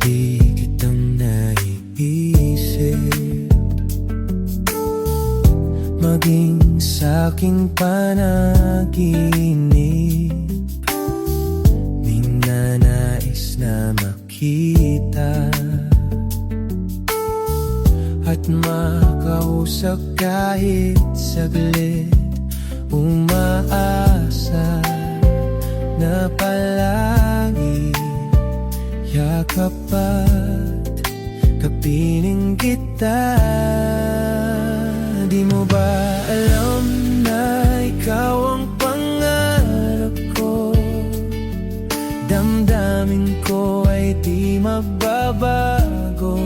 di kitang naiisip, maging sa'king panaginip. Ninanais na makita at makausap kahit saglit. Umaasa na palagi yakap at kapiling kita. Di mo ba alam na ikaw ang pangarap ko? Damdamin ko ay di magbabago.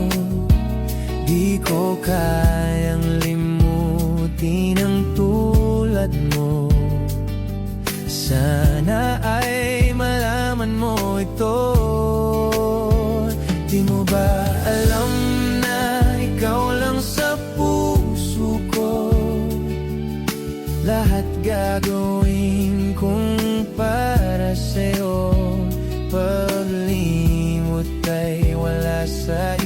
Di ko kayang limutin ang tulad mo. Sana ay malaman mo ito. Di mo ba alam na ikaw lang sa puso ko? Lahat gagawin kong para sa'yo. Paglimot ay wala sa